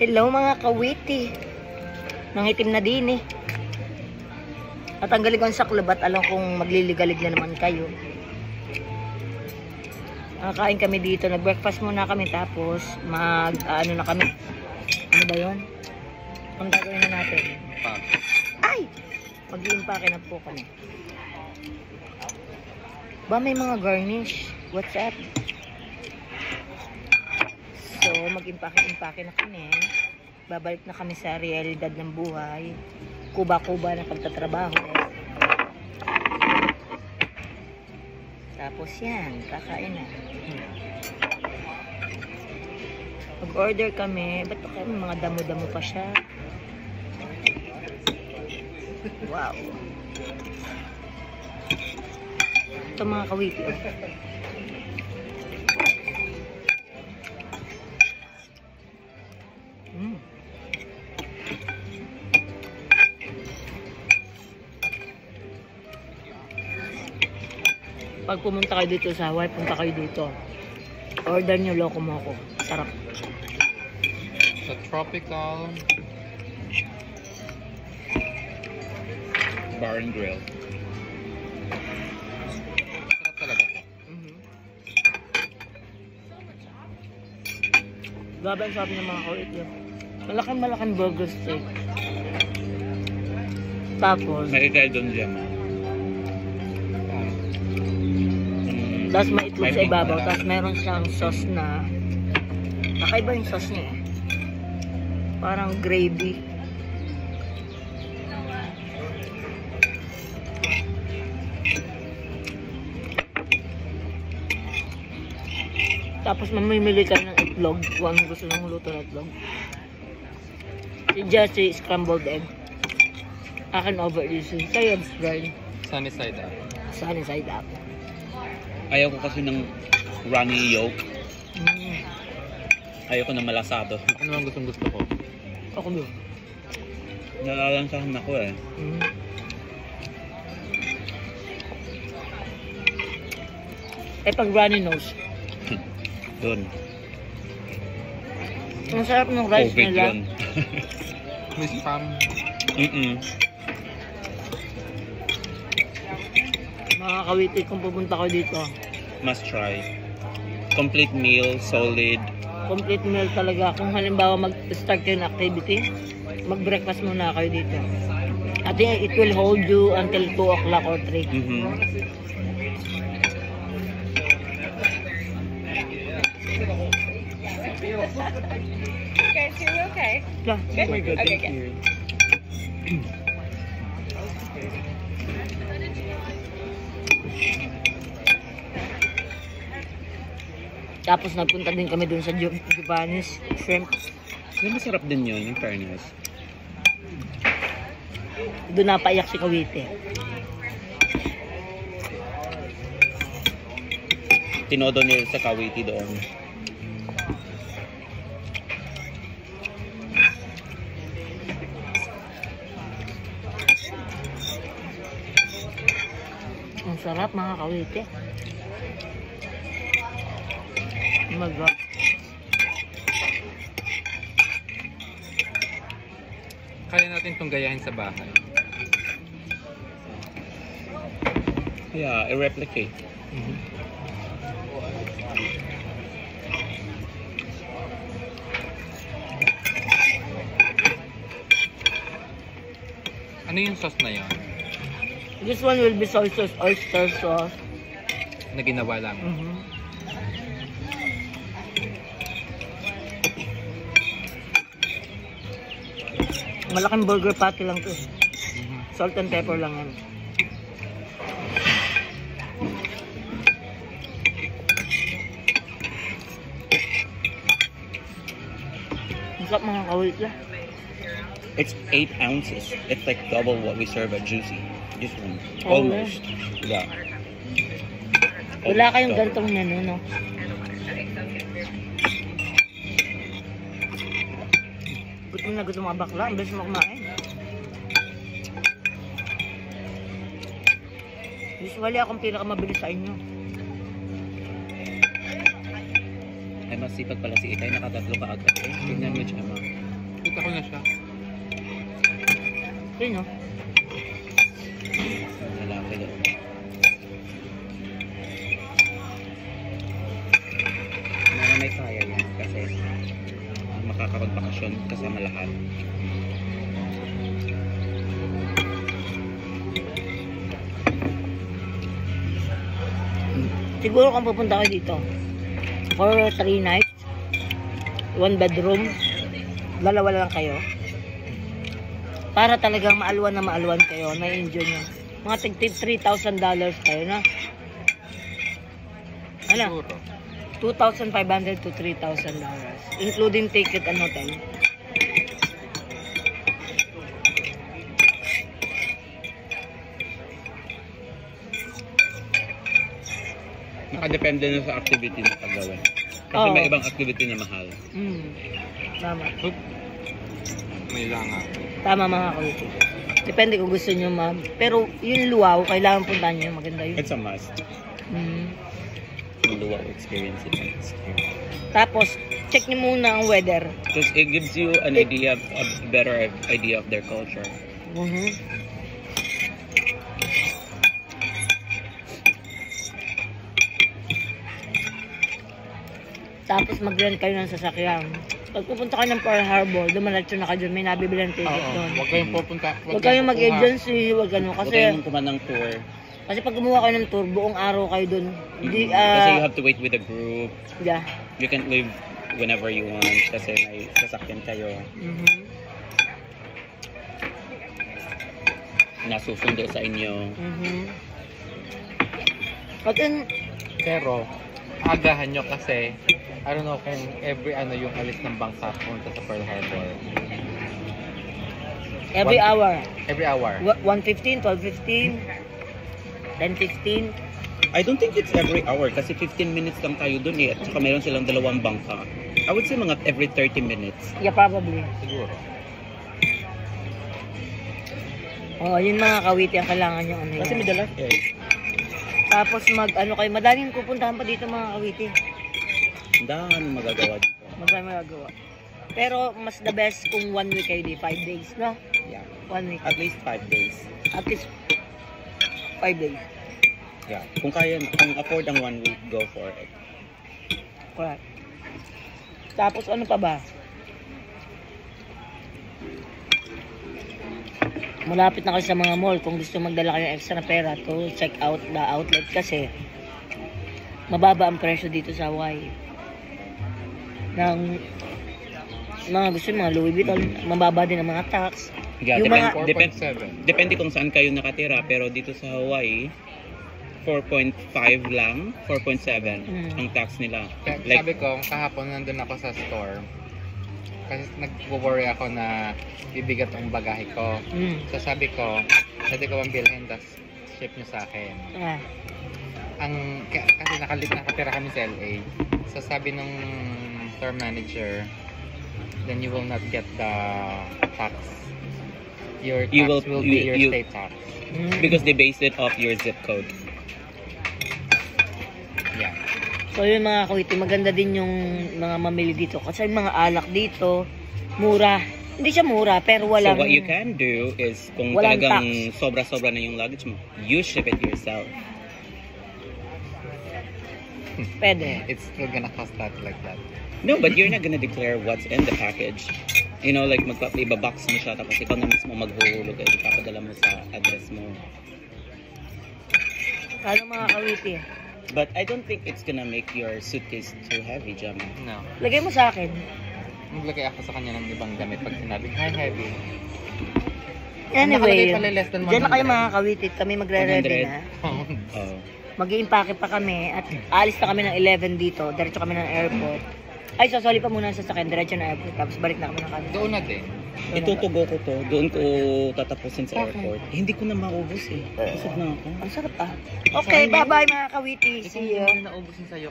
Hello mga kawiti. Nangitim na din eh. At ang galing sa club at alam kong magliligalig na naman kayo. Kain kami dito. Nag-breakfast muna kami tapos ano na kami. Ano ba yun? Ang gagawin na natin? Ay! Mag-iimpake na po kami. Ba may mga garnish? What's up? So, mag-impake na kami. Babalik na kami sa realidad ng buhay. Kuba-kuba na pagtatrabaho. Tapos yan, kakain na. Mag-order kami. Ba't kami mga damo-damo pa siya? Wow. Ito mga kawiti. Oh. Pag pumunta kayo dito sa Hawaii, punta kayo dito. Order nyo Loco Moco. Sarap. Sa tropical bar and grill. Sarap talaga. Grabe ang sabi ng mga kawit yun. Malaking burger steak. Tapos May ikay doon dyan. tapos may itlog sa ibabaw. Tapos meron siyang sauce na nakaiba yung sauce niya eh. Parang gravy. Tapos mamimili ka ng itlog kung ano gusto ng luto ng itlog. Si Jessie, scrambled egg. Akin over easy. Kaya fried. Sunny side up. Sunny side up. Ayaw ko kasi ng runny yolk. Ayaw ko ng malasado. Ano ang gusto ko? Ako doon. Nalalansahan ako eh. Eh pag runny nose. Doon. Ang sarap ng rice COVID nila. yun. May spam. Mga kawiti kung pupunta ko dito. Must try. Complete meal, solid. Complete meal talaga. Kung halimbawa mag-start kayo ng activity, mag-breakfast muna kayo dito. At it will hold you until 2 o'clock or 3. Guys, you're okay? Yeah, We're good, Okay, thank you. Tapos nagpunta din kami dun sa Japanese shrimp. Yung masarap din yun, in fairness. Doon napaiyak si Kawite. Tinodo nila sa Kawiti doon. Ang sarap mga Kawite. Oh my God. Kaya natin itong gayahin sa bahay. Yeah, i-replicate. Ano yung sauce na yun? This one will be soy sauce, oyster sauce. Na ginawa lang. Malaking burger patty lang to. Salt and pepper lang yan. Masarap mga kawit lang. It's 8 ounces. It's like double what we serve at Juicy. This one. Oh, Almost. Yeah. Wala kayong Double. gantong nano, no? Gutom na gutom mga bakla. Ang beses mo kumain. Usually akong pinakamabilis sa inyo. Ay, masipag pala si Itay. Nakatatlo ka agad eh. Tingnan mo, Chama. ko na siya. Yun, no? Lalaki doon. May kaya yan kasi makakapagbakasyon kasama lahat. Siguro kung pupunta kayo dito for 3 nights, 1 bedroom, dalawa lang kayo. Para talagang maalwan na maalwan kayo, na-enjoy nyo. Mga tig $3,000 kayo na. Ano? Siguro. $2,500 to $3,000. Including ticket and hotel. Nakadepende na sa activity na paggawin. Kasi Oo. may ibang activity na mahal. Tama. Oop. May langa. Tama mga kawiti. Depende kung gusto nyo pero yung luwaw, kailangan puntahan nyo. Maganda yun. It's a must. Mm. Yung luwag experience it. Tapos, check nyo muna ang weather. Because it gives you an idea, a better idea of their culture. Tapos mag-rent kayo ng sasakyan. Pag pupunta kayo ng Pearl Harbor, dumalatso na kayo dun, may nabibili ng ticket Oo. doon. Huwag kayong pupunta. Huwag kayong mag-agency, huwag ano. Huwag kayong Kasi, kuman ng tour. kasi pag gumawa kayo ng tour, buong araw kayo dun. Hindi, Kasi you have to wait with a group. yeah. You can't leave whenever you want kasi may sasakyan kayo. Nasusundo sa inyo. But then, Pero, agahan nyo kasi, I don't know kung every ano yung alis ng bangka punta sa Pearl Harbor. every hour. Every hour. 1:15, 12:15, 10:15. I don't think it's every hour kasi 15 minutes lang tayo dun eh. At saka mayroon silang 2 bangka. I would say mga every 30 minutes. Yeah, probably. Siguro. Oh, yun mga kawiti ang kailangan nyo. Ano Kasi yan. madalas eh. Tapos ano kayo, madaming pupuntahan pa dito mga kawiti. Ang dami magagawa dito. Madami magagawa. Pero mas the best kung 1 week kayo di, 5 days, no? Yeah. 1 week. At least 5 days. At least 5 days. Yeah. Kung kaya, kung afford ang 1 week, go for it. Correct. Tapos ano pa ba? Malapit na kayo sa mga mall kung gusto magdala kayo ng extra na pera to check out the outlet kasi mababa ang presyo dito sa Hawaii. Ng mga gusto yung mga Louis Vuitton, mababa din ang mga tax. Yeah, Yung mga- 4.7. Depende kung saan kayo nakatira, pero dito sa Hawaii, 4.5 lang, 4.7 ang tax nila. Kaya Like, sabi ko, kahapon nandun ako sa store. Kasi nag-worry ako na bibigat ang bagahe ko. So sabi ko, pwede ko bang bilhin, tas ship nyo sa akin. Ah, Kasi nakatira kami sa LA. So sabi nung store manager, then you will not get the tax. Your tax You will- will be your you- state tax. because they base it off your zip code. Yeah. So yun mga kawiti, maganda din yung mga mamili dito. Kasi yung mga alak dito, mura. Hindi siya mura, pero walang... So what you can do is, kung walang talagang sobra-sobra na yung luggage mo, you ship it yourself. Pwede. It's still gonna cost that like that. No, but you're not gonna declare what's in the package. You know, like ibabox mo siya, tapos ikaw na mismo maghuhulog at ipapadala mo sa address mo. Kano mga kawiti? But I don't think it's gonna make your suitcase too heavy, Jam. No. Lagay mo sa akin. Maglagay ako sa kanya ng ibang damit pag sinabing, hi, heavy. Anyway, Nakalagay pala less than dyan na kayo 100. mga kawiti. Kami magre-ready 100. na. Oh. Mag-i-impake pa kami at alis na kami ng 11 dito. Diretso kami ng airport. Ay, sasoli pa muna sa sakyan. Diretso na airport. Tapos balik na kami ng kanila. Doon na din. Itutugo ko to. Doon ko tatapusin sa Okay. airport. Hindi ko na maubos eh. Busog na ako. Ang sarap ah. Okay, bye-bye mga kawiti. Ikaw See you. hindi mo na naubusin sa'yo.